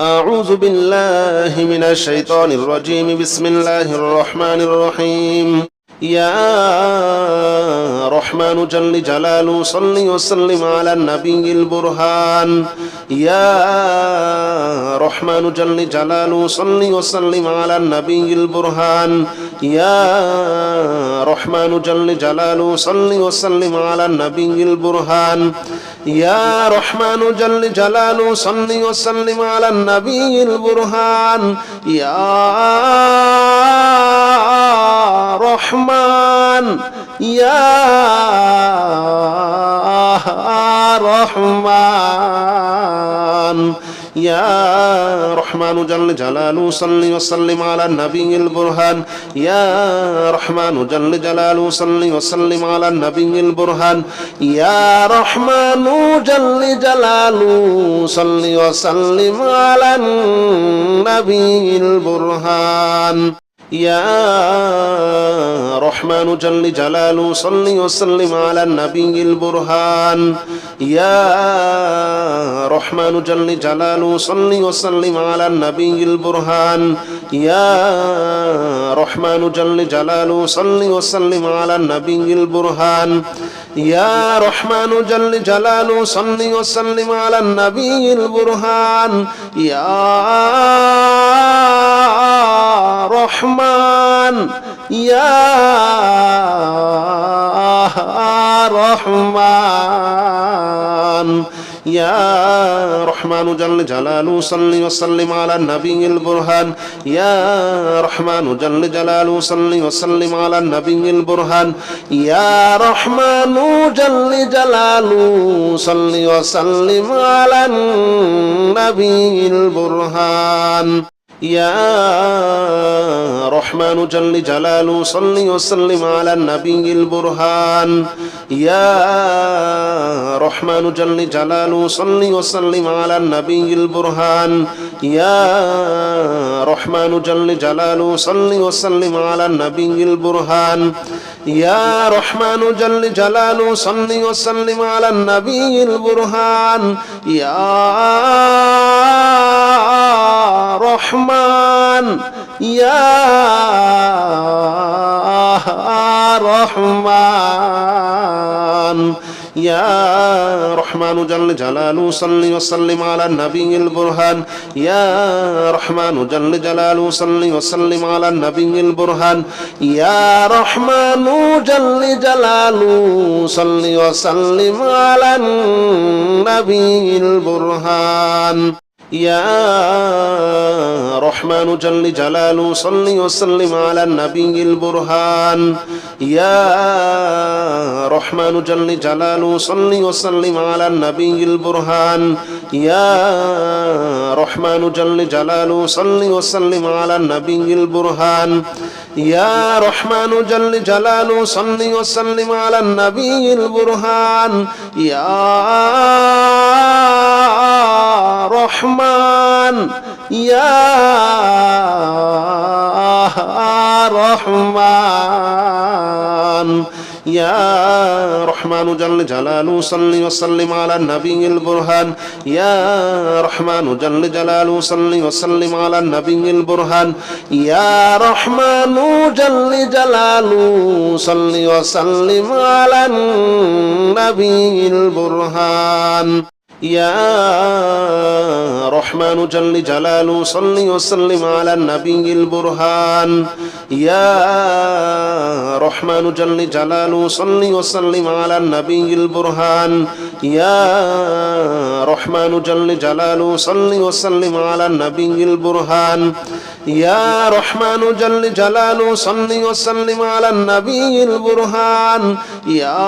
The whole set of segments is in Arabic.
أعوذ بالله من الشيطان الرجيم بسم الله الرحمن الرحيم يا رحمن جل جلاله صل وسلم على النبي البرهان يا رحمن جل جلاله صل وسلم على النبي البرهان يا رحمن جل جلاله صل وسلم على النبي البرهان يا رحمن جل جلاله صل وسلم على النبي البرهان يا رحمن يا رحمن يا رحمن جل جلاله صل وسلم على النبي البرهان يا رحمن جل جلاله صل وسلم على النبي البرهان يا رحمن جل جلاله صل وسلم على النبي البرهان يا رحمن جل جلاله صل وسلم على النبي البرهان يا رحمن جل جلاله صل وسلم على النبي البرهان يا رحمن جل جلاله صل وسلم على النبي البرهان يا رحمن جل جلاله صل وسلم على النبي البرهان يا رحمن يا رحمن يا رحمن جل جلاله صل وسلم على النبي البرهان يا رحمن جل جلاله صل وسلم على النبي البرهان يا رحمن جل جلاله صل وسلم على النبي البرهان يا رحمن جل جلاله صل وسلم على النبي البرهان يا رحمن جل جلاله صل وسلم على النبي البرهان يا رحمن جل جلاله صل وسلم على النبي البرهان يا رحمن جل جلاله صل وسلم على النبي البرهان يا رحمن يا رحمن يا رحمن جل جلاله صل وسلم على النبي البرهان يا رحمن جل جلاله صل وسلم على النبي البرهان يا رحمن جل جلاله صل وسلم على النبي البرهان يا رحمن جل جلاله صل وسلم على النبي البرهان يا رحمن جل جلاله صل وسلم على النبي البرهان يا رحمن جل جلاله صل وسلم على النبي البرهان يا رحمن جل جلاله صل وسلم على النبي البرهان يا رحمن يا رحمن يا رحمن جل جلاله صل وسلم على النبي البرهان يا رحمن جل جلاله صل وسلم على النبي البرهان يا رحمن جل جلاله صل وسلم على النبي البرهان يا رحمن جل جلاله صل وسلم على النبي البرهان يا رحمن جل جلاله صل وسلم على النبي البرهان يا رحمن جل جلاله صل وسلم على النبي البرهان يا رحمن جل جلاله صل وسلم على النبي يا رحمن جل جلاله صل وسلم على النبي البرهان يا رحمن جل جلاله صل وسلم على النبي البرهان يا رحمن جل جلاله صل وسلم على النبي البرهان يا رحمن جل جلاله صل وسلم على النبي البرهان يا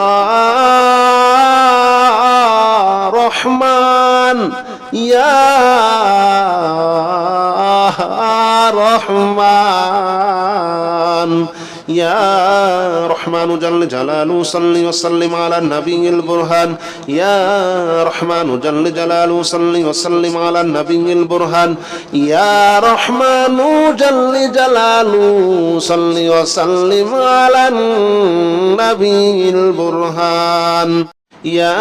رحمن يا رحمن يا رحمن جل جلاله صل وسلم على النبي البرهان يا رحمن جل جلاله صل وسلم على النبي البرهان يا رحمن جل جلاله صل وسلم على النبي البرهان يا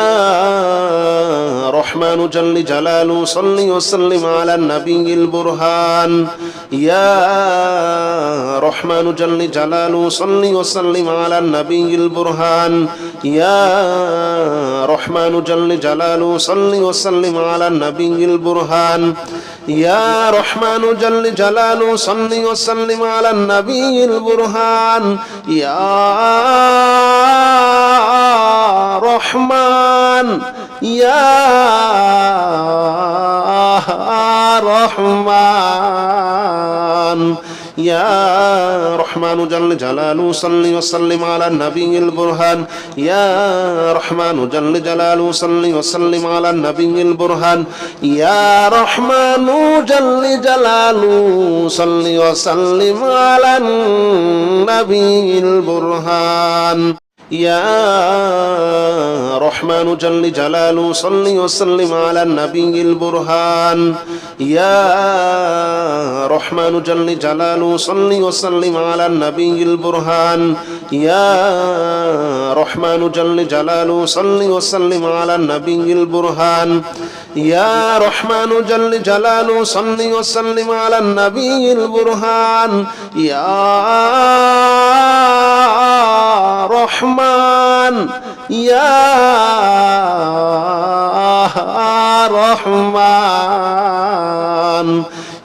رحمن جل جلاله صل وسلم على النبي البرهان يا رحمن جل جلاله صل وسلم على النبي البرهان يا رحمن جل جلاله صل وسلم على النبي البرهان يا رحمن جل جلاله صل وسلم على النبي البرهان يا رحمن يا رحمن يا رحمن جل جلاله صل وسلم على النبي البرهان يا رحمن جل جلاله صل وسلم على النبي البرهان يا رحمن جل جلاله صل وسلم على النبي البرهان يا رحمن جل جلاله صل وسلم على النبي البرهان يا رحمن جل جلاله صل وسلم على النبي البرهان يا رحمن جل جلاله صل وسلم على النبي البرهان يا رحمن جل جلاله صل وسلم على النبي البرهان يا رحمن يا رحمن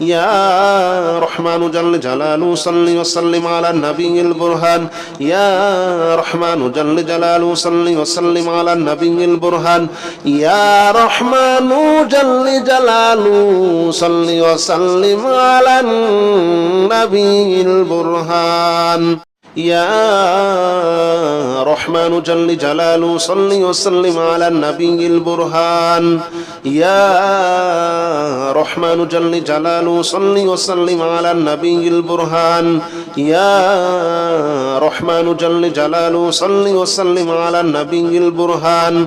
يا رحمن جل جلاله صل وسلم على النبي البرهان يا رحمن جل جلاله صل وسلم على النبي البرهان يا رحمن جل جلاله صل وسلم على النبي البرهان يا رحمن جل جلاله صل وسلم على النبي البرهان يا رحمن جل جلاله صل وسلم على النبي البرهان يا رحمن جل جلاله صل وسلم على النبي البرهان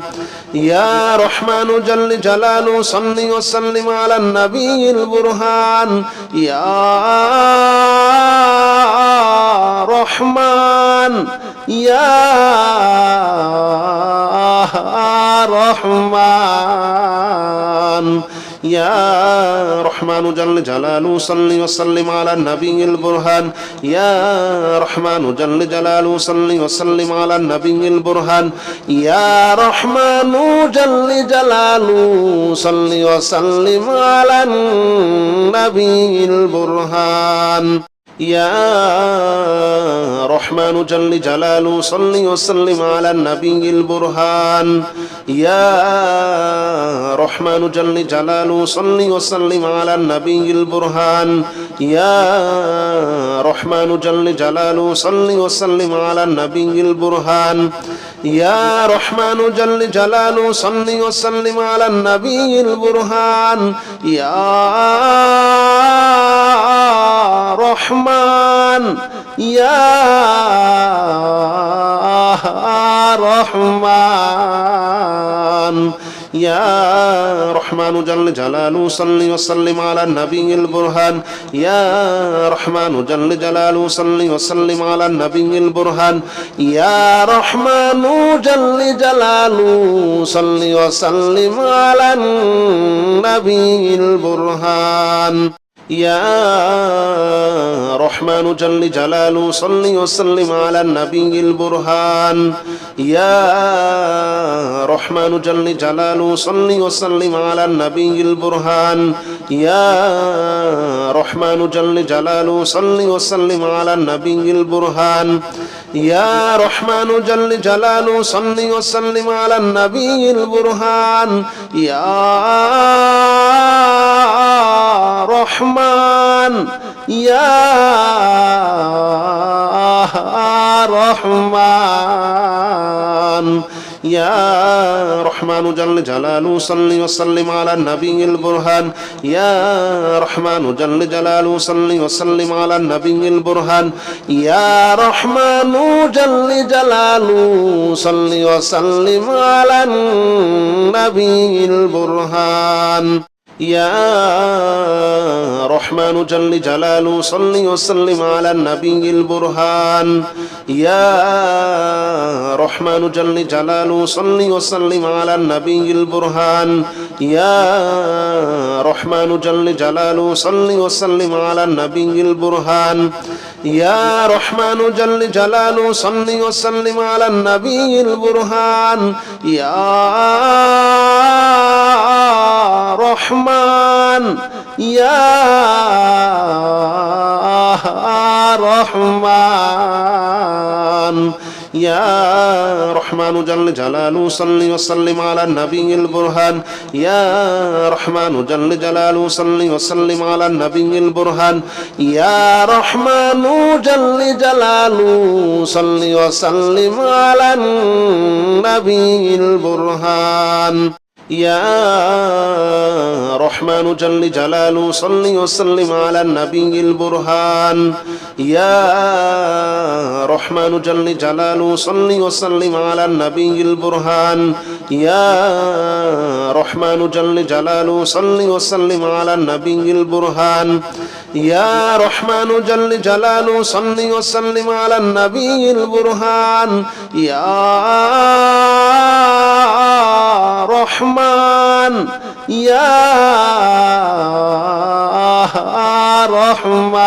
يا رحمن جل جلاله صل وسلم على النبي البرهان يا رحمن يا رحمن يا رحمن جل جلاله صل وسلم على النبي البرهان يا رحمن جل جلاله صل وسلم على النبي البرهان يا رحمن جل جلاله صل وسلم على النبي البرهان يا رحمن جل جلاله صل وسلم على النبي البرهان يا رحمن جل جلاله صل وسلم على النبي البرهان يا رحمن جل جلاله صل وسلم على النبي البرهان يا رحمن جل جلاله صل وسلم على النبي البرهان يا رحمن يا رحمن يا رحمن جل جلاله صل وسلم على النبي البرهان يا رحمن جل جلاله صل وسلم على النبي البرهان يا رحمن جل جلاله صل وسلم على النبي البرهان يا رحمن جل جلاله صل وسلم على النبي البرهان يا رحمن جل جلاله صل وسلم على النبي البرهان يا رحمن جل جلاله صل وسلم على النبي البرهان يا رحمن جل جلاله صل وسلم على النبي البرهان يا رحمن يا رحمن يا رحمن جل جلاله صل وسلم على النبي البرهان يا رحمن جل جلاله صل وسلم على النبي البرهان يا رحمن جل جلاله صل وسلم على النبي البرهان يا رحمن جل جلاله صل وسلم على النبي البرهان يا رحمن جل جلاله صل وسلم على النبي البرهان يا رحمن جل جلاله صل وسلم على النبي البرهان يا رحمن جل جلاله صل وسلم على النبي البرهان يا رحمن يا رحمن يا رحمن جل جلاله صل وسلم على النبي البرهان يا رحمن جل جلاله صل وسلم على النبي البرهان يا رحمن جل جلاله صل وسلم على النبي البرهان يا رحمن جل جلاله صل وسلم على النبي البرهان يا رحمن جل جلاله صل وسلم على النبي البرهان يا رحمن جل جلاله صل وسلم على النبي البرهان يا رحمن جل جلاله صل وسلم على النبي البرهان يا رحمن يا رحمن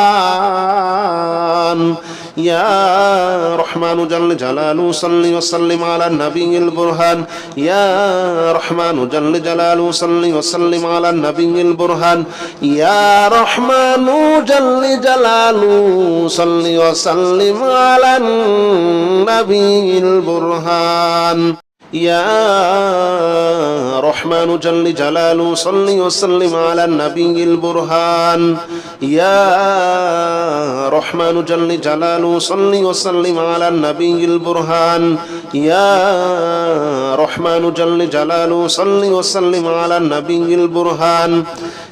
يا رحمن جل جلاله صل وسلم على النبي البرهان يا رحمن جل جلاله صل وسلم على النبي البرهان يا رحمن جل جلاله صل وسلم على النبي البرهان يا رحمن جل جلاله صل وسلم على النبي البرهان يا رحمن جل جلاله صل وسلم على النبي البرهان يا رحمن جل جلاله صل وسلم على النبي البرهان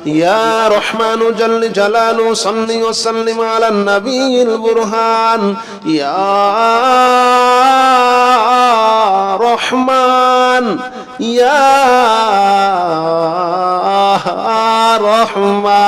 يا رحمن جل جلاله صل وسلم على النبي البرهان يا رحمن يا رحمن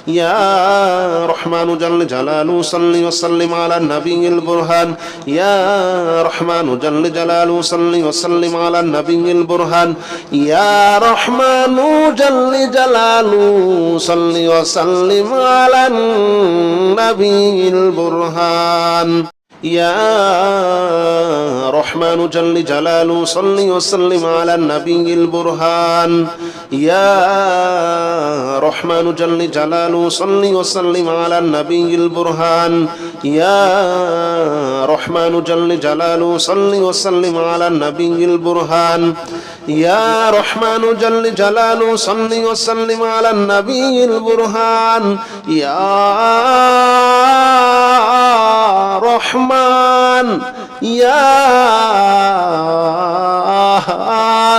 يا رحمن جل جلاله صل وسلم على النبي البرهان يا رحمن جل جلاله صل وسلم على النبي البرهان يا رحمن جل جلاله صل وسلم على النبي البرهان يا رحمن جل جلاله صل وسلم على النبي البرهان يا رحمن جل جلاله صل وسلم على النبي البرهان يا رحمن جل جلاله صل وسلم على النبي البرهان يا رحمن جل جلاله صل وسلم على النبي البرهان يا رحمن يا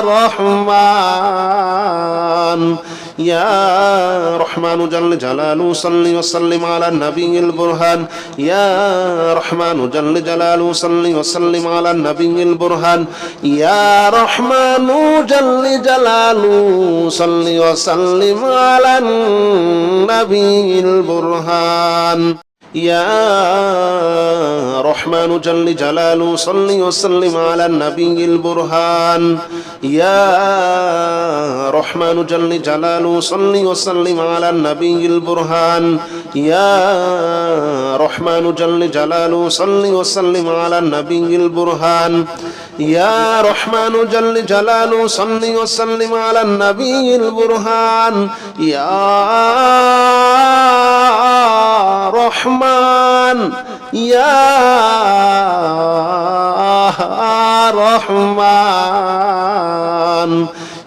رحمن يا رحمن جل جلاله صل وسلم على النبي البرهان يا رحمن جل جلاله صل وسلم على النبي البرهان يا رحمن جل جلاله صل وسلم على النبي البرهان يا رحمن جل جلاله صل وسلم على النبي البرهان يا رحمن جل جلاله صل وسلم على النبي البرهان يا رحمن جل جلاله صل وسلم على النبي البرهان يا رحمن جل جلاله صل وسلم على النبي البرهان يا رحمن يا رحمن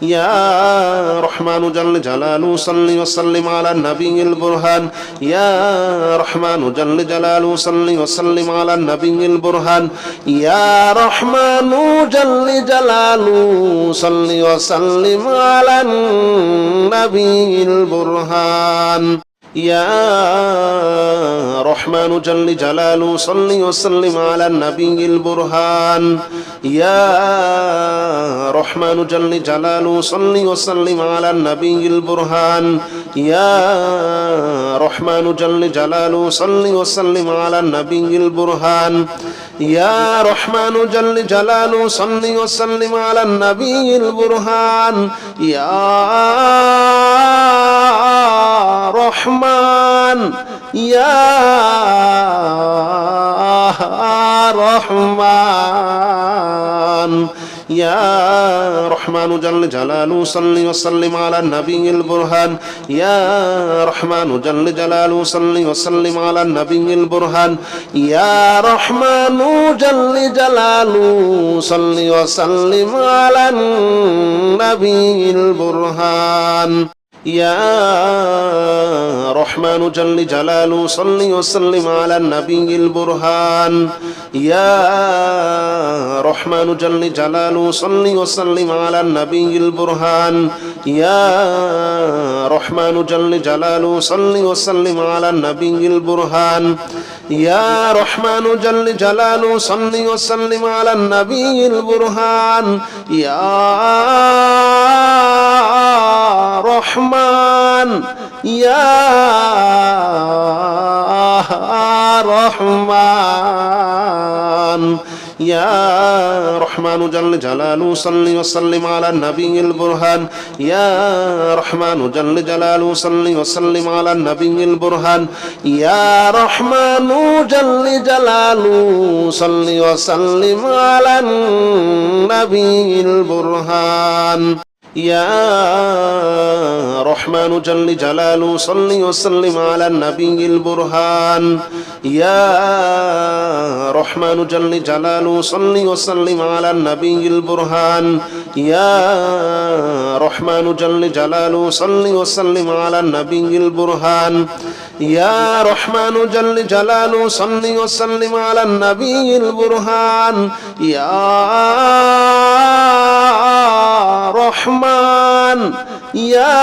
يا رحمن جل جلاله صل وسلم على النبي البرهان يا رحمن جل جلاله صل وسلم على النبي البرهان يا رحمن جل جلاله صل وسلم على النبي البرهان يا رحمن جل جلاله صل وسلم على النبي البرهان يا رحمن جل جلاله صل وسلم على النبي البرهان يا رحمن جل جلاله صل وسلم على النبي البرهان يا رحمن جل جلاله صل وسلم على النبي البرهان يا رحمن يا رحمن يا رحمن جل جلاله صل وسلم على النبي البرهان يا رحمن جل جلاله صل وسلم على النبي البرهان يا رحمن جل جلاله صل وسلم على النبي البرهان يا رحمن جل جلاله صل وسلم على النبي البرهان يا رحمن جل جلاله صل وسلم على النبي البرهان يا رحمن جل جلاله صل وسلم على النبي البرهان يا رحمن جل جلاله صل وسلم على النبي البرهان يا رحمن يا رحمن يا رحمن جل جلاله صل وسلم على النبي البرهان يا رحمن جل جلاله صل وسلم على النبي البرهان يا رحمن جل جلاله صل وسلم على النبي البرهان يا رحمن جل جلاله صل وسلم على النبي البرهان يا رحمن جل جلاله صل وسلم على النبي البرهان يا رحمن جل جلاله صل وسلم على النبي البرهان يا رحمن جل جلاله صل وسلم على النبي البرهان يا رحمن يا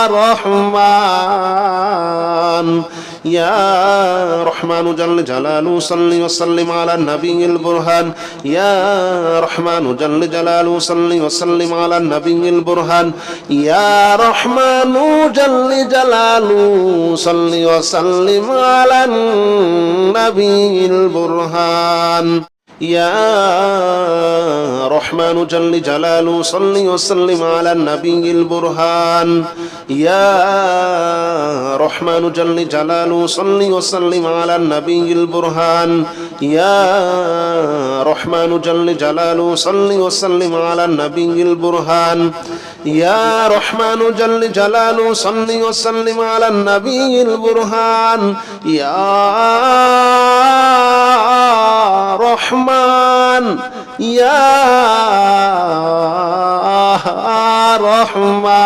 رحمن يا رحمن جل جلاله صل وسلم على النبي البرهان يا رحمن جل جلاله صل وسلم على النبي البرهان يا رحمن جل جلاله صل وسلم على النبي البرهان يا رحمن جل جلاله صل وسلم على النبي البرهان يا رحمن جل جلاله صل وسلم على النبي البرهان يا رحمن جل جلاله صل وسلم على النبي البرهان يا رحمن جل جلاله صل وسلم على النبي البرهان يا رحمن يا رحمن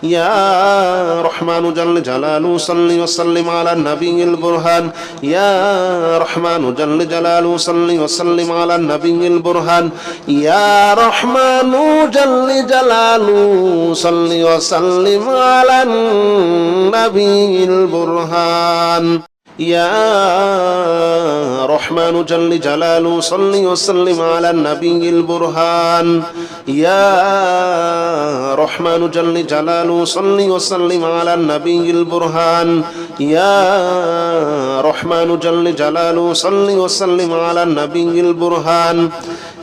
يا رحمن جل جلاله صل وسلم على النبي البرهان يا رحمن جل جلاله صل وسلم على النبي البرهان يا رحمن جل جلاله صل وسلم على النبي البرهان يا رحمن جل جلاله صل وسلم على النبي البرهان يا رحمن جل جلاله صل وسلم على النبي البرهان يا رحمن جل جلاله صل وسلم على النبي البرهان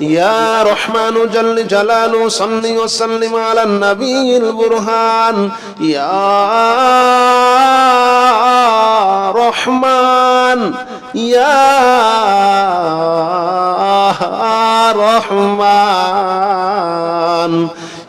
يا رحمن جل جلاله صل وسلم على النبي البرهان يا رحمن يا رحمن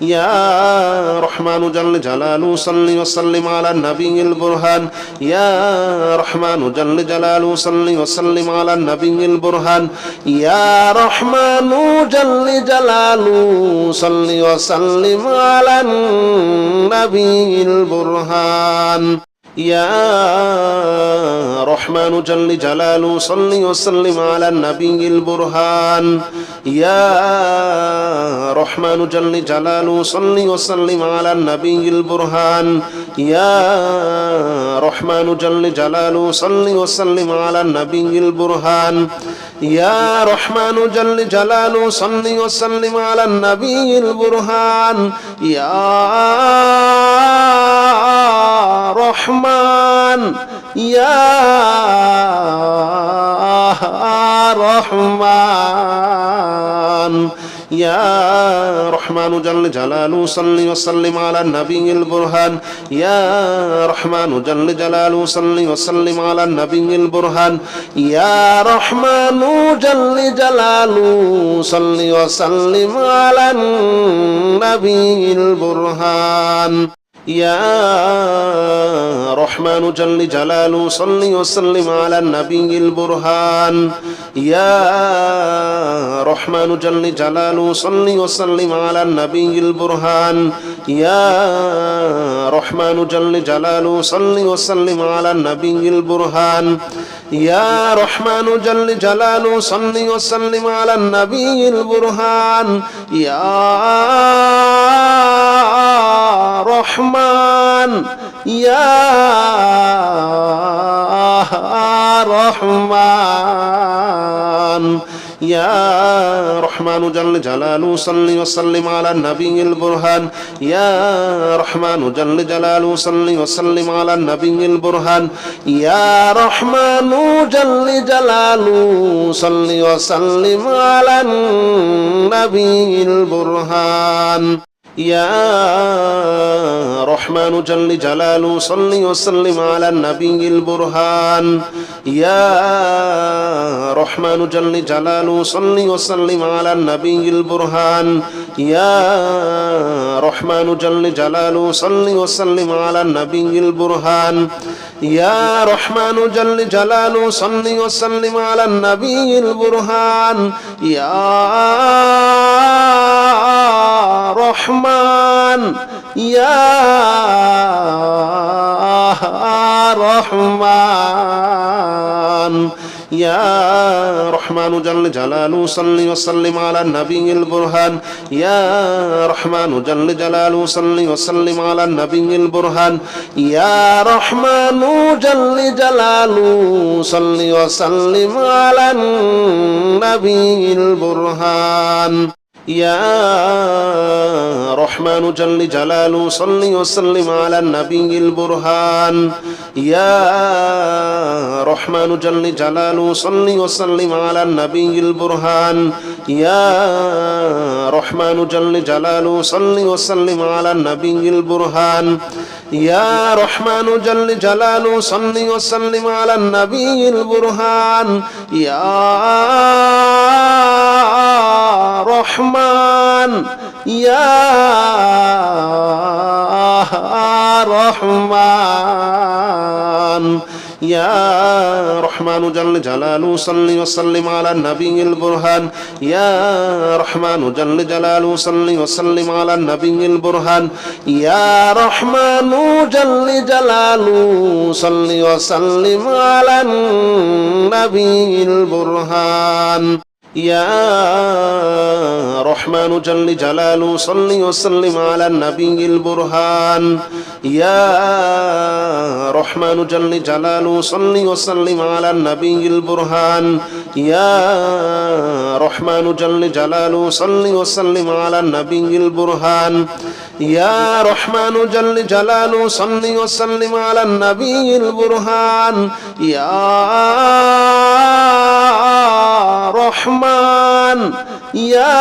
يا رحمن جل جلاله صل وسلم على النبي البرهان يا رحمن جل جلاله صل وسلم على النبي البرهان يا رحمن جل جلاله صل وسلم على النبي البرهان يا رحمن جل جلاله صل وسلم على النبي البرهان يا رحمن جل جلاله صل وسلم على النبي البرهان يا رحمن جل جلاله صل وسلم على النبي البرهان يا رحمن جل جلاله صل وسلم على النبي البرهان يا رحمن يا رحمن يا رحمن جل جلاله صل وسلم على النبي البرهان يا رحمن جل جلاله صل وسلم على النبي البرهان يا رحمن جل جلاله صل وسلم على النبي البرهان يا رحمن جل جلاله صل وسلم على النبي البرهان يا رحمن جل جلاله صل وسلم على النبي البرهان يا رحمن جل جلاله صل وسلم على النبي البرهان يا رحمن جل جلاله صل وسلم على النبي البرهان يا رحمن يا رحمن يا رحمن جل جلاله صل وسلم على النبي البرهان يا رحمن جل جلاله صل وسلم على النبي البرهان يا رحمن جل جلاله صل وسلم على النبي البرهان يا رحمن جل جلاله صل وسلم على النبي البرهان يا رحمن جل جلاله صل وسلم على النبي البرهان يا رحمن جل جلاله صل وسلم على النبي البرهان يا رحمن جل جلاله صل وسلم على النبي البرهان يا رحمن يا رحمن يا رحمن جل جلاله صل وسلم على النبي البرهان يا رحمن جل جلاله صل وسلم على النبي البرهان يا رحمن جل جلاله صل وسلم على النبي البرهان يا رحمن جل جلاله صل وسلم على النبي البرهان يا رحمن جل جلاله صل وسلم على النبي البرهان يا رحمن جل جلاله صل وسلم على النبي البرهان يا رحمن جل جلاله صل وسلم على النبي البرهان يا رحمن يا رحمن يا رحمن جل جلاله صل وسلم على النبي البرهان يا رحمن جل جلاله صل وسلم على النبي البرهان يا رحمن جل جلاله صل وسلم على النبي البرهان يا رحمن جل جلاله صل وسلم على النبي البرهان يا رحمن جل جلاله صل وسلم على النبي البرهان يا رحمن جل جلاله صل وسلم على النبي البرهان يا رحمن جل جلاله صل وسلم على النبي البرهان يا رحمن يا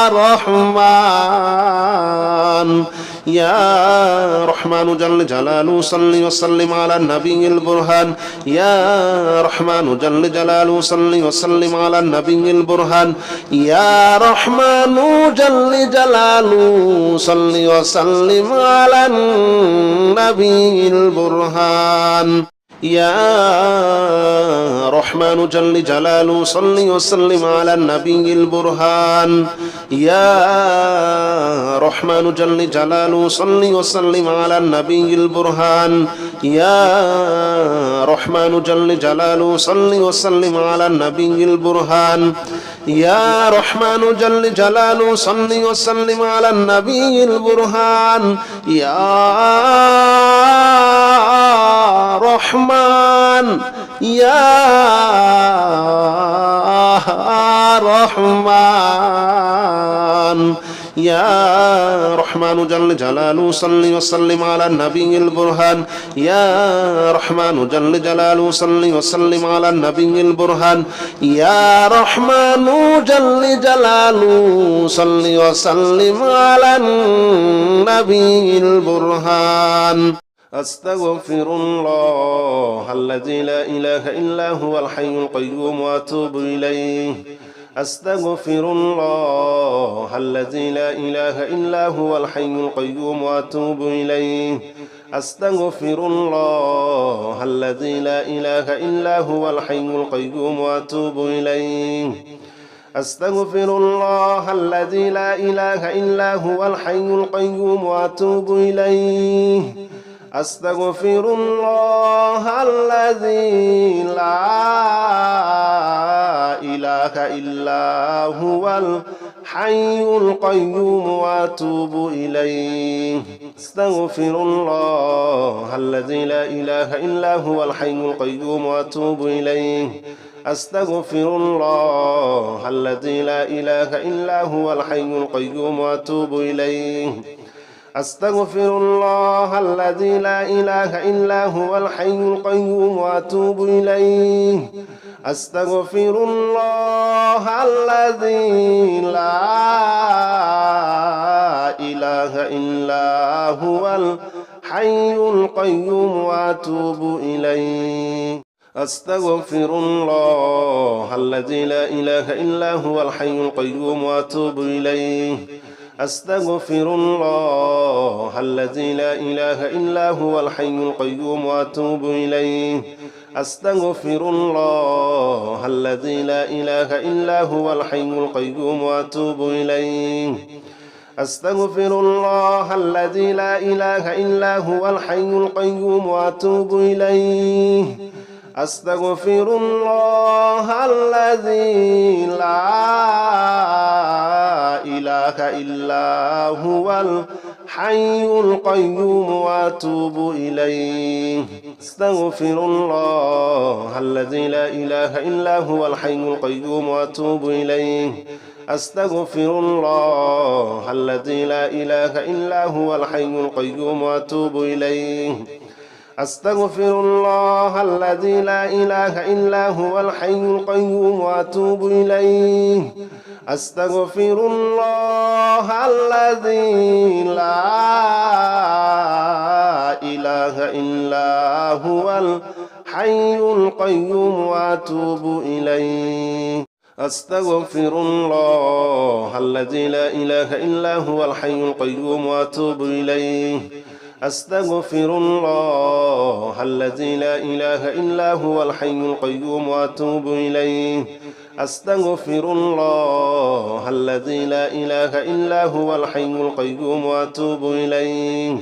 رحمن يا رحمن جل جلاله صل وسلم على النبي البرهان يا رحمن جل جلاله صل وسلم على النبي البرهان يا رحمن جل جلاله صل وسلم على النبي البرهان يا رحمن جل جلاله صل وسلم على النبي البرهان يا رحمن جل جلاله صل وسلم على النبي البرهان يا رحمن جل جلاله صل وسلم على النبي البرهان يا رحمن جل جلاله صل وسلم على النبي البرهان يا رحمن ইয়া রহমান ইয়া রহমান জাল্লে জালালু সাল্লি ওয়া সাল্লিম আলা নবিয়িল বুরহান ইয়া রহমান জাল্লে জালালু সাল্লি ওয়া সাল্লিম আলা নবিয়িল বুরহান ইয়া রহমান জাল্লে জালালু সাল্লি ওয়া সাল্লিম আলা নবিয়িল বুরহান أستغفر الله الذي لا إله إلا هو الحي القيوم وأتوب إليه أستغفر الله الذي لا إله إلا هو الحي القيوم وأتوب إليه أستغفر الله الذي لا إله إلا هو الحي القيوم وأتوب إليه أستغفر الله الذي لا إله إلا هو الحي القيوم وأتوب إليه أستغفر الله الذي لا إله إلا هو الحي القيوم وأتوب إليه أستغفر الله الذي لا إله إلا هو الحي القيوم وأتوب إليه أستغفر الله الذي لا إله إلا هو الحي القيوم وأتوب إليه أستغفر الله الذي لا إله إلا هو الحي القيوم وأتوب إليه أستغفر الله الذي لا إله إلا هو الحي القيوم وأتوب إليه أستغفر الله الذي لا إله إلا هو الحي القيوم وأتوب إليه أستغفر الله الذي لا إله إلا هو الحي القيوم وأتوب إليه أستغفر الله الذي لا إله إلا هو الحي القيوم وأتوب إليه أستغفر الله الذي لا إله إلا هو الحي القيوم وأتوب إليه أستغفر الله الذي لا إله إلا هو الحي القيوم وأتوب إليه أستغفر الله الذي لا إله إلا هو الحي القيوم وأتوب إليه أستغفر الله الذي لا إله إلا هو الحي القيوم وأتوب إليه أستغفر الله الذي لا إله إلا هو الحي القيوم وأتوب إليه أستغفر الله الذي لا إله إلا هو الحي القيوم وأتوب إليه أستغفر الله الذي لا إله إلا هو الحي القيوم وأتوب إليه أستغفر الله الذي لا إله إلا هو الحي القيوم وأتوب إليه أستغفر الله الذي لا إله إلا هو الحي القيوم وأتوب إليه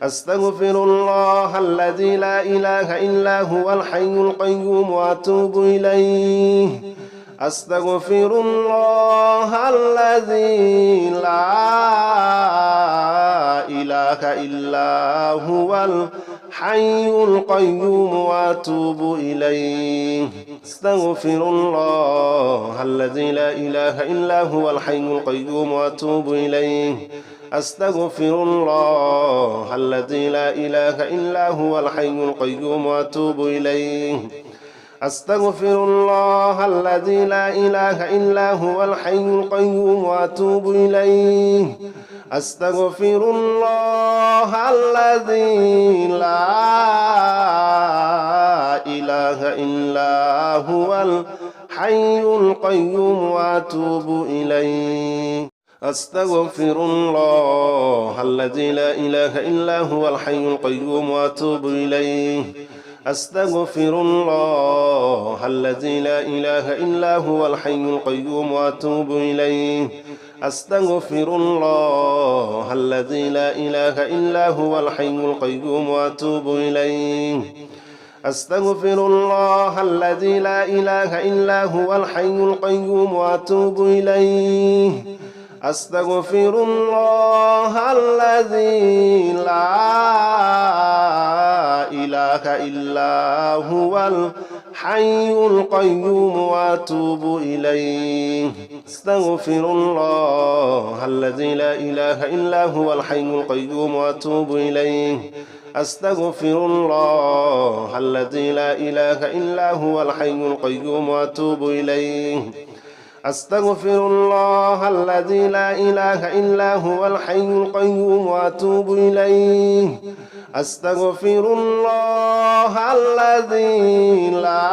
أستغفر الله الذي لا إله إلا هو الحي القيوم وأتوب إليه أستغفر الله الذي لا إله إلا هو الحي القيوم وأتوب إليه أستغفر الله الذي لا إله إلا هو الحي القيوم وأتوب إليه أستغفر الله الذي لا إله إلا هو الحي القيوم وأتوب إليه أستغفر الله الذي لا إله إلا هو الحي القيوم وأتوب إليه أستغفر الله الذي لا إله إلا هو الحي القيوم وأتوب إليه أستغفر الله الذي لا إله إلا هو الحي القيوم وأتوب إليه أستغفر الله الذي لا إله إلا هو الحي القيوم وأتوب إليه أستغفر الله الذي لا إله إلا هو الحي القيوم وأتوب إليه أستغفر الله الذي لا إله إلا هو الحي القيوم وأتوب إليه أستغفر الله الذي لا إله إلا هو الحي القيوم وأتوب إليه أستغفر الله الذي لا إله إلا هو الحي القيوم وأتوب إليه أستغفر الله الذي لا إله إلا هو الحي القيوم وأتوب إليه أستغفر الله الذي لا إله إلا هو الحي القيوم وأتوب إليه أستغفر الله الذي لا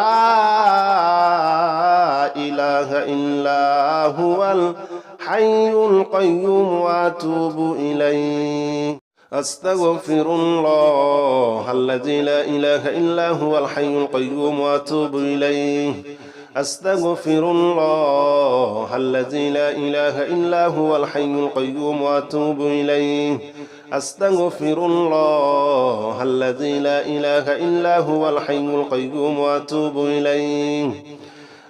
إله إلا هو الحي القيوم وأتوب إليه أستغفر الله الذي لا إله إلا هو الحي القيوم وأتوب إليه أستغفر الله الذي لا إله إلا هو الحي القيوم وأتوب إليه أستغفر الله الذي لا إله إلا هو الحي القيوم وأتوب إليه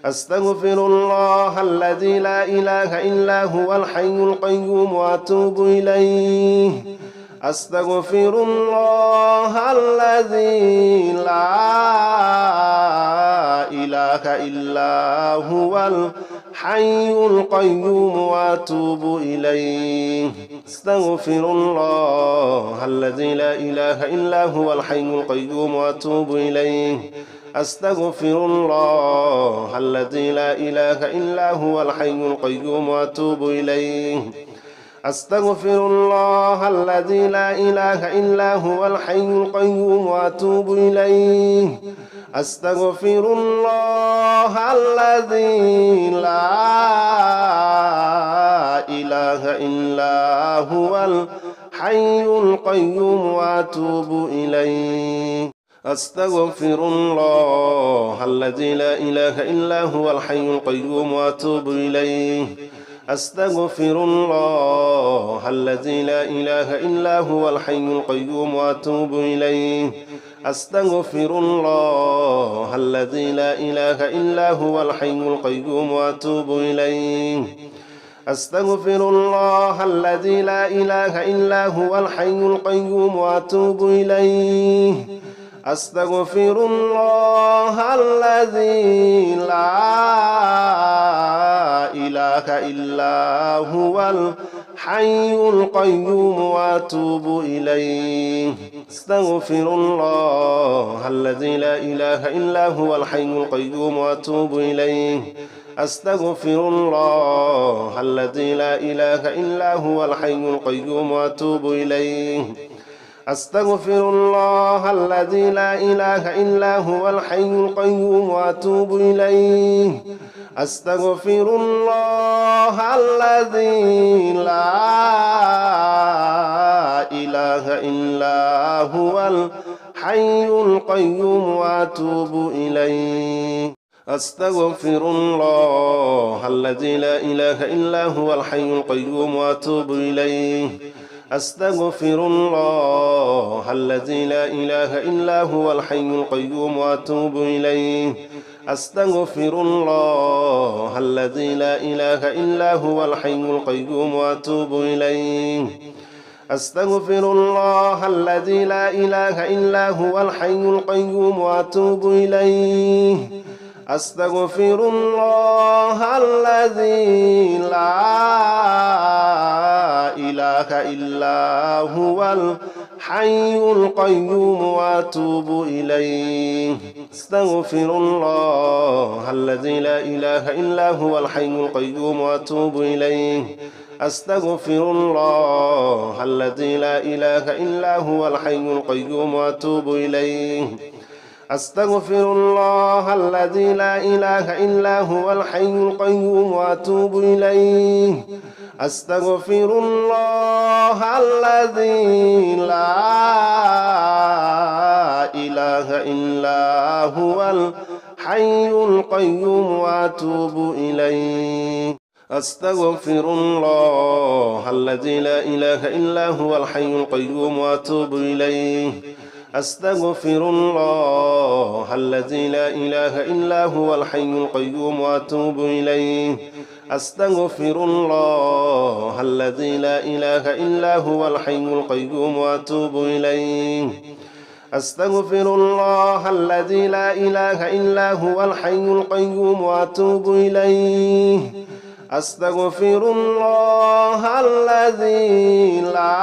أستغفر الله الذي لا إله إلا هو الحي القيوم وأتوب إليه أستغفر الله الذي لا إله إلا هو الحي القيوم وأتوب إليه أستغفر الله الذي لا إله إلا هو الحي القيوم وأتوب إليه أستغفر الله الذي لا إله إلا هو الحي القيوم وأتوب إليه أستغفر الله الذي لا إله إلا هو الحي القيوم وأتوب إليه أستغفر الله الذي لا إله إلا هو الحي القيوم وأتوب إليه أستغفر الله الذي لا إله إلا هو الحي القيوم وأتوب إليه أستغفر الله الذي لا إله إلا هو الحي القيوم وأتوب إليه أستغفر الله الذي لا إله إلا هو الحي القيوم وأتوب إليه أستغفر الله الذي لا إله إلا هو الحي القيوم وأتوب إليه أستغفر الله الذي لا إله إلا هو الحي القيوم وأتوب إليه أستغفر الله الذي لا إله إلا هو الحي القيوم وأتوب إليه أستغفر الله الذي لا إله إلا هو الحي القيوم وأتوب إليه أستغفر الله الذي لا إله إلا هو الحي القيوم وأتوب إليه أستغفر الله الذي لا إله إلا هو الحي القيوم وأتوب إليه أستغفر الله الذي لا إله إلا هو الحي القيوم وأتوب إليه أستغفر الله الذي لا إله إلا هو الحي القيوم وأتوب إليه أستغفر الله الذي لا إله إلا هو الحي القيوم وأتوب إليه أستغفر الله الذي لا إله إلا هو الحي القيوم وأتوب إليه أستغفر الله الذي لا إله إلا هو الحي القيوم وأتوب إليه أستغفر الله الذي لا إله إلا هو الحي القيوم وأتوب إليه أستغفر الله الذي لا إله إلا هو الحي القيوم وأتوب إليه أستغفر الله الذي لا إله إلا هو الحي القيوم وأتوب إليه أستغفر الله الذي لا إله إلا هو الحي القيوم وأتوب إليه أستغفر الله الذي لا إله إلا هو الحي القيوم وأتوب إليه أستغفر الله الذي لا إله إلا هو الحي القيوم وأتوب إليه أستغفر الله الذي لا إله إلا هو الحي القيوم وأتوب إليه أستغفر الله الذي لا إله إلا هو الحي القيوم وأتوب إليه أستغفر الله الذي لا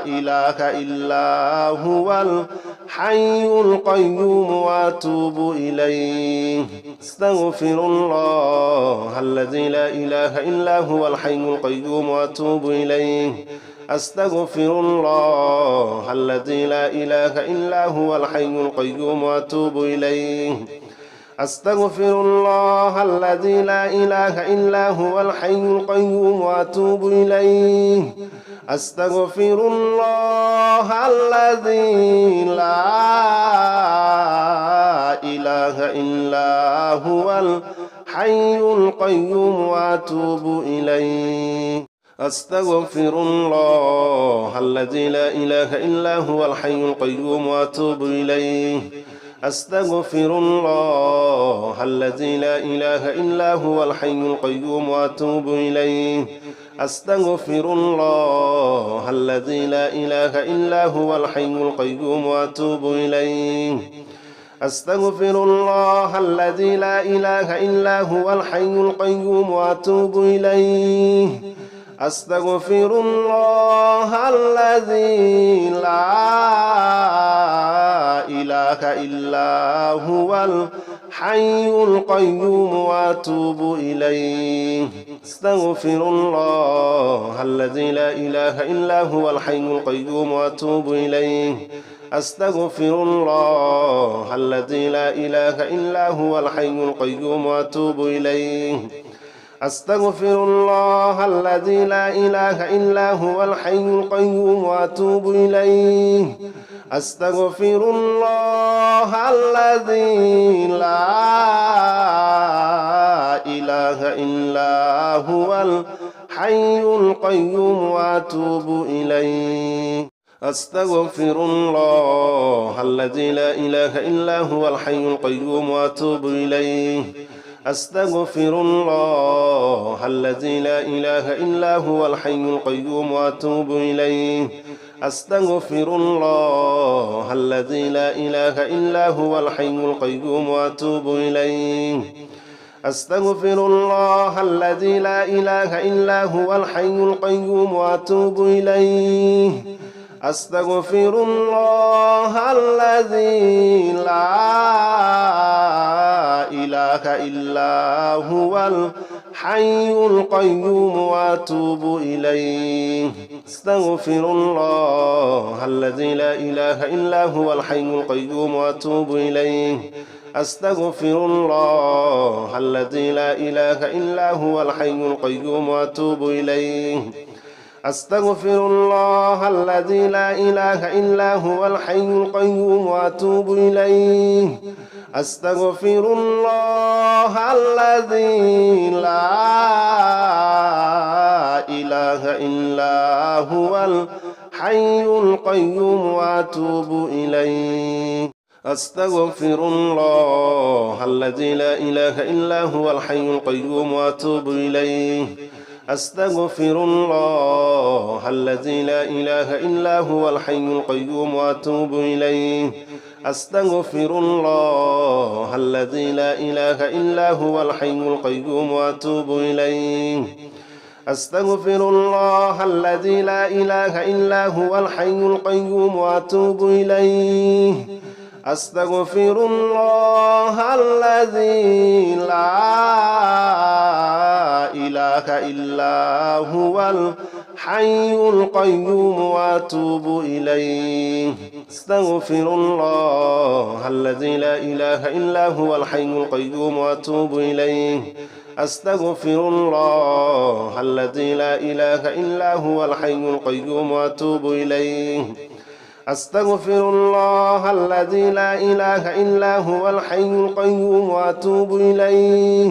إله إلا هو الحي القيوم وأتوب إليه أستغفر الله الذي لا إله إلا هو الحي القيوم وأتوب إليه أستغفر الله الذي لا إله إلا هو الحي القيوم وأتوب إليه أستغفر الله الذي لا إله إلا هو الحي القيوم وأتوب إليه أستغفر الله الذي لا إله إلا هو الحي القيوم وأتوب إليه أستغفر الله الذي لا إله إلا هو الحي القيوم وأتوب إليه أستغفر الله الذي لا إله إلا هو الحي القيوم وأتوب إليه أستغفر الله الذي لا إله إلا هو الحي القيوم وأتوب إليه أستغفر الله الذي لا إله إلا هو الحي القيوم وأتوب إليه أستغفر الله الذي لا إله إلا هو الحي القيوم وأتوب إليه أستغفر الله الذي لا إله إلا هو الحي القيوم وأتوب إليه أستغفر الله الذي لا إله إلا هو الحي القيوم وأتوب إليه أستغفر الله الذي لا إله إلا هو الحي القيوم وأتوب إليه أستغفر الله الذي لا إله إلا هو الحي القيوم وأتوب إليه أستغفر الله الذي لا إله إلا هو الحي القيوم وأتوب إليه أستغفر الله الذي لا إله إلا هو الحي القيوم وأتوب إليه أستغفر الله الذي لا إله إلا هو الحي القيوم وأتوب إليه أستغفر الله الذي لا إله إلا هو الحي القيوم وأتوب إليه أستغفر الله الذي لا إله إلا هو الحي القيوم وأتوب إليه أستغفر الله الذي لا إله إلا هو الحي القيوم وأتوب إليه أستغفر الله الذي لا إله إلا هو الحي القيوم وأتوب إليه أستغفر الله الذي لا إله إلا هو الحي القيوم وأتوب إليه أستغفر الله الذي لا إله إلا هو الحي القيوم وأتوب إليه أستغفر الله الذي لا إله إلا هو الحي القيوم وأتوب إليه أستغفر الله الذي لا إله إلا هو الحي القيوم وأتوب إليه أستغفر الله الذي لا إله إلا هو الحي القيوم وأتوب إليه أستغفر الله الذي لا إله إلا هو الحي القيوم وأتوب إليه أستغفر الله الذي لا إله إلا هو الحي القيوم وأتوب إليه أستغفر الله الذي لا إله إلا هو الحي القيوم وأتوب إليه أستغفر الله الذي لا إله إلا هو الحي القيوم وأتوب إليه أستغفر الله الذي لا إله إلا هو الحي القيوم وأتوب إليه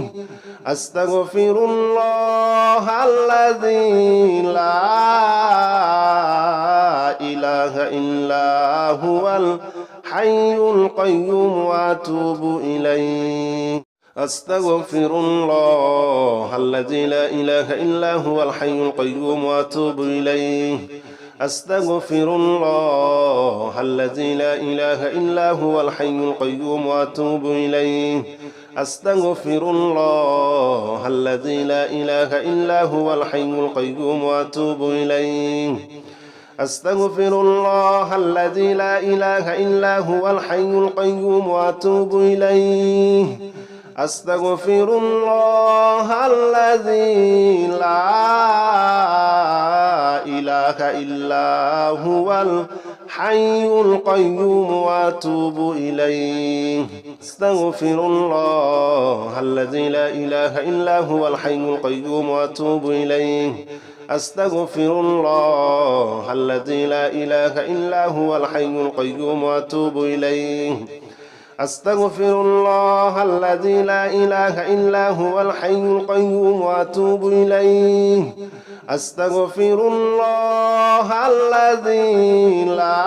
أستغفر الله الذي لا إله إلا هو الحي القيوم وأتوب إليه أستغفر الله الذي لا إله إلا هو الحي القيوم وأتوب إليه أستغفر الله الذي لا إله إلا هو الحي القيوم وأتوب إليه أستغفر الله الذي لا إله إلا هو الحي القيوم وأتوب إليه أستغفر الله الذي لا إله إلا هو الحي القيوم وأتوب إليه أستغفر الله الذي لا إله إلا هو الحي القيوم وأتوب إليه أستغفر الله الذي لا إله إلا هو الحي القيوم وأتوب إليه أستغفر الله الذي لا إله إلا هو الحي القيوم وأتوب إليه أستغفر الله الذي لا إله إلا هو الحي القيوم وأتوب إليه أستغفر الله الذي لا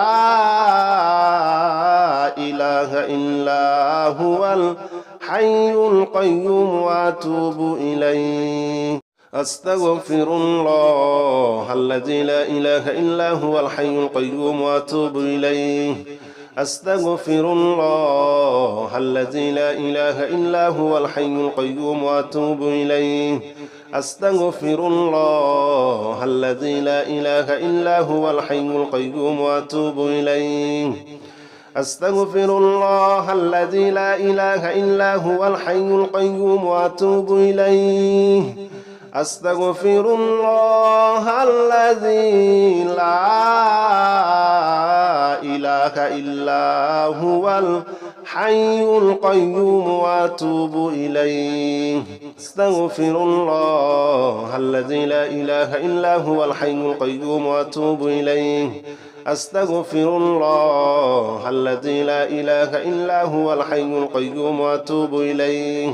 إله إلا هو الحي القيوم وأتوب إليه أستغفر الله الذي لا إله إلا هو الحي القيوم وأتوب إليه أستغفر الله الذي لا إله إلا هو الحي القيوم وأتوب إليه أستغفر الله الذي لا إله إلا هو الحي القيوم وأتوب إليه أستغفر الله الذي لا إله إلا هو الحي القيوم وأتوب إليه أستغفر الله الذي لا إله إلا هو الحي القيوم وأتوب إليه أستغفر الله الذي لا إله إلا هو الحي القيوم وأتوب إليه أستغفر الله الذي لا إله إلا هو الحي القيوم وأتوب إليه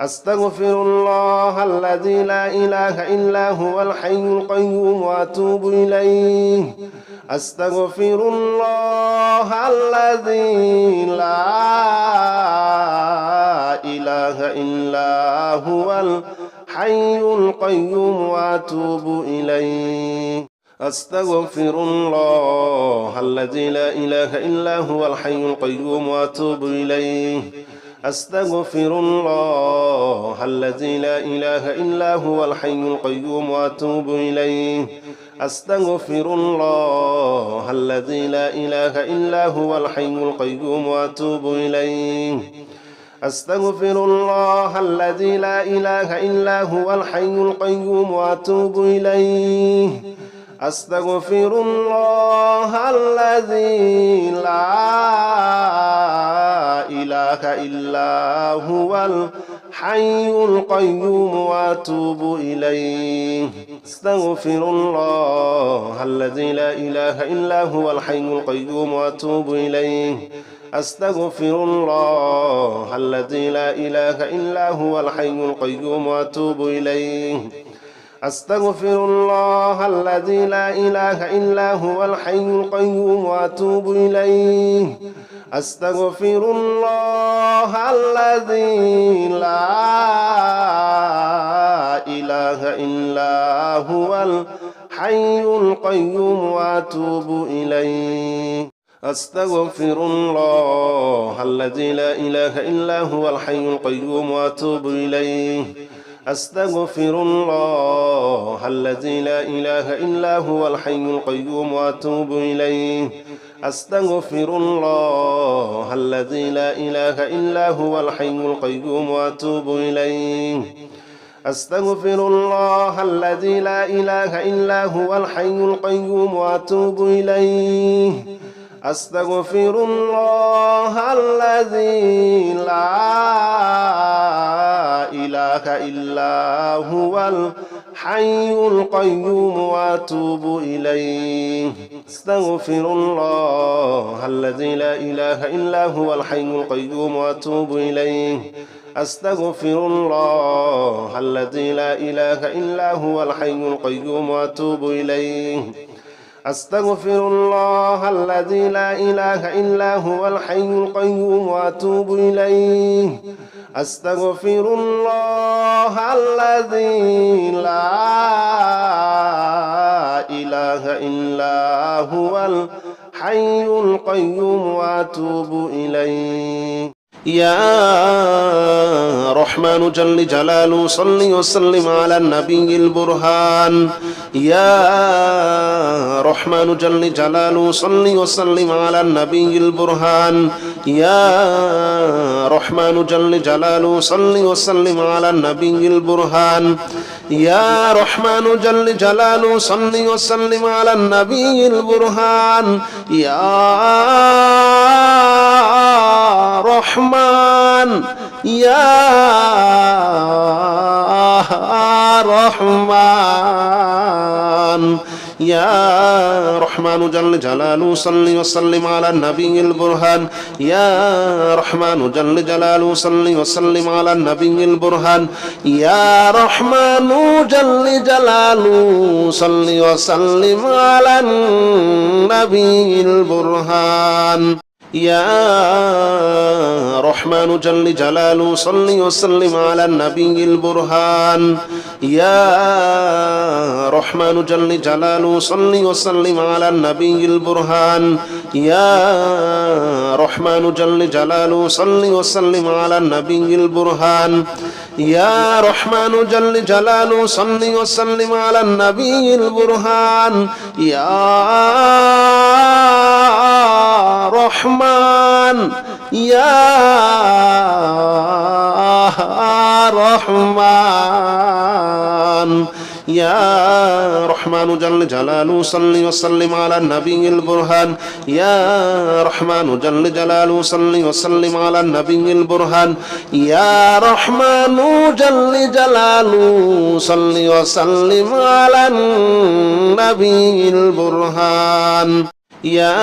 أستغفر الله الذي لا إله إلا هو الحي القيوم وأتوب إليه أستغفر الله الذي لا إله إلا هو الحي القيوم وأتوب إليه أستغفر الله الذي لا إله إلا هو الحي القيوم وأتوب إليه أستغفر الله الذي لا إله إلا هو الحي القيوم وأتوب إليه أستغفر الله الذي لا إله إلا هو الحي القيوم وأتوب إليه أستغفر الله الذي لا إله إلا هو الحي القيوم وأتوب إليه أستغفر الله الذي لا إله إلا هو الحي القيوم وأتوب إليه أستغفر الله الذي لا إله إلا هو الحي القيوم وأتوب إليه أستغفر الله الذي لا إله إلا هو الحي القيوم وأتوب إليه أستغفر الله الذي لا إله إلا هو الحي القيوم وأتوب إليه أستغفر الله الذي لا إله إلا هو الحي القيوم وأتوب إليه أستغفر الله الذي لا إله إلا هو الحي القيوم وأتوب إليه أستغفر الله الذي لا إله إلا هو الحي القيوم وأتوب إليه أستغفر الله الذي لا إله إلا هو الحي القيوم وأتوب إليه أستغفر الله الذي لا إله إلا هو الحي القيوم وأتوب إليه أستغفر الله الذي لا إله إلا هو الحي القيوم وأتوب إليه أستغفر الله الذي لا إله إلا هو الحي القيوم وأتوب إليه أستغفر الله الذي لا إله إلا هو الحي القيوم وأتوب إليه أستغفر الله الذي لا إله إلا هو الحي القيوم وأتوب إليه أستغفر الله الذي لا إله إلا هو الحي القيوم وأتوب إليه يا رحمن جل جلاله صل وسلم على النبي البرهان يا رحمن جل جلاله صل وسلم على النبي البرهان يا رحمن جل جلاله صل وسلم على النبي البرهان يا رحمن جل جلاله صل وسلم على النبي البرهان يا رحمن يا رحمن يا رحمن جل جلاله صل وسلم على النبي البرهان يا رحمن جل جلاله صل وسلم على النبي البرهان يا رحمن جل جلاله صل وسلم على النبي البرهان يا رحمن جل جلاله صل وسلم على النبي البرهان يا رحمن جل جلاله صل وسلم على النبي البرهان يا رحمن جل جلاله صل وسلم على النبي البرهان يا رحمن جل جلاله صل وسلم على النبي البرهان يا رحمن يا رحمن يا رحمن جل جلاله صل وسلم على النبي البرهان يا رحمن جل جلاله صل وسلم على النبي البرهان يا رحمن جل جلاله صل وسلم على النبي البرهان يا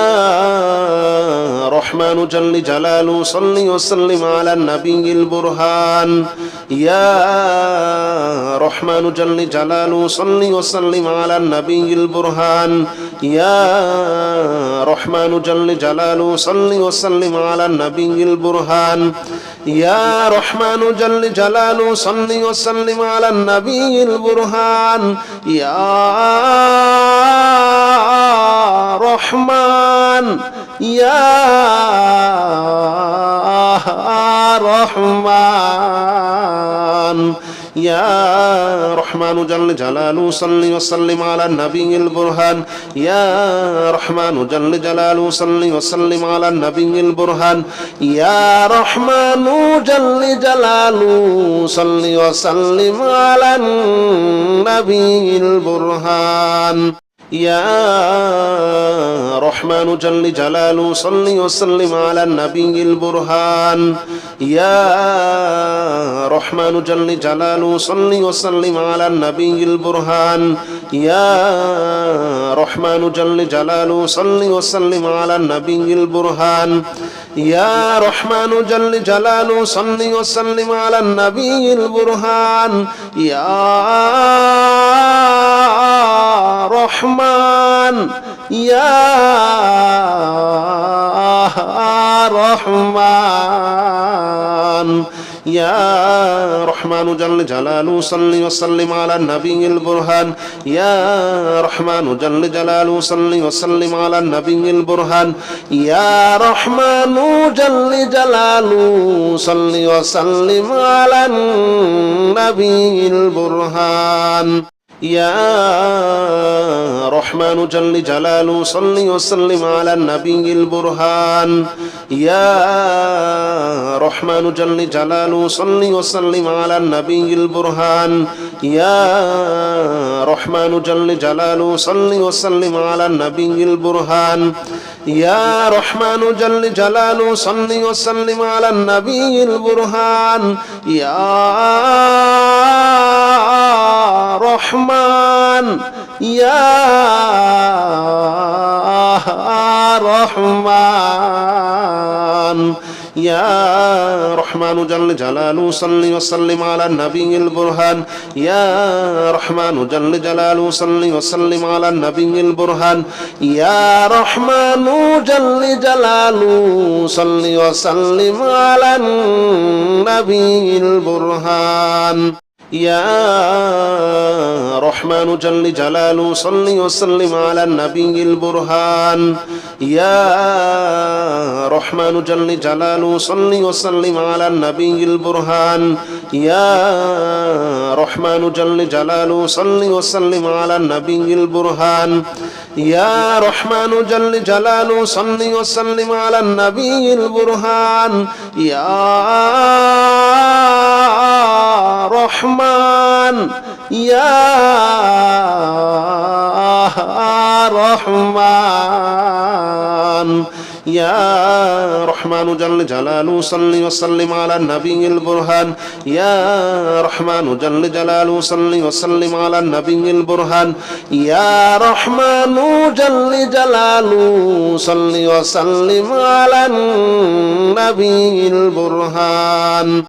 رحمن جل جلاله صل وسلم على النبي البرهان يا رحمن جل جلاله صل وسلم على النبي البرهان يا رحمن جل جلاله صل وسلم على النبي البرهان يا رحمن جل جلاله صل وسلم على النبي البرهان يا رحمن يا رحمن يا رحمن جل جلاله صل وسلم على النبي البرهان يا رحمن جل جلاله صل وسلم على النبي البرهان يا رحمن جل جلاله صل وسلم على النبي البرهان يا رحمن جل جلاله صل وسلم على النبي البرهان يا رحمن جل جلاله صل وسلم على النبي البرهان يا رحمن جل جلاله صل وسلم على النبي البرهان يا رحمن جل جلاله صل وسلم على النبي البرهان يا رحمن يا رحمن يا رحمن جل جلاله صل وسلم على النبي البرهان يا رحمن جل جلاله صل وسلم على النبي البرهان يا رحمن جل جلاله صل وسلم على النبي البرهان يا رحمن جل جلاله صل وسلم على النبي البرهان يا رحمن جل جلاله صل وسلم على النبي البرهان يا رحمن جل جلاله صل وسلم على النبي البرهان يا رحمن جل جلاله صل وسلم على النبي البرهان يا رحمن يا رحمن يا رحمن جل جلاله صل وسلم على النبي البرهان يا رحمن جل جلاله صل وسلم على النبي البرهان يا رحمن جل جلاله صل وسلم على النبي البرهان يا رحمن جل جلاله صل وسلم على النبي البرهان يا رحمن جل جلاله صل وسلم على النبي البرهان يا رحمن جل جلاله صل وسلم على النبي البرهان يا رحمن جل جلاله صل وسلم على النبي البرهان يا رحمن يا رحمن يا رحمن جل جلاله صل وسلم على النبي البرهان يا رحمن جل جلاله صل وسلم على النبي البرهان يا رحمن جل جلاله صل وسلم على النبي البرهان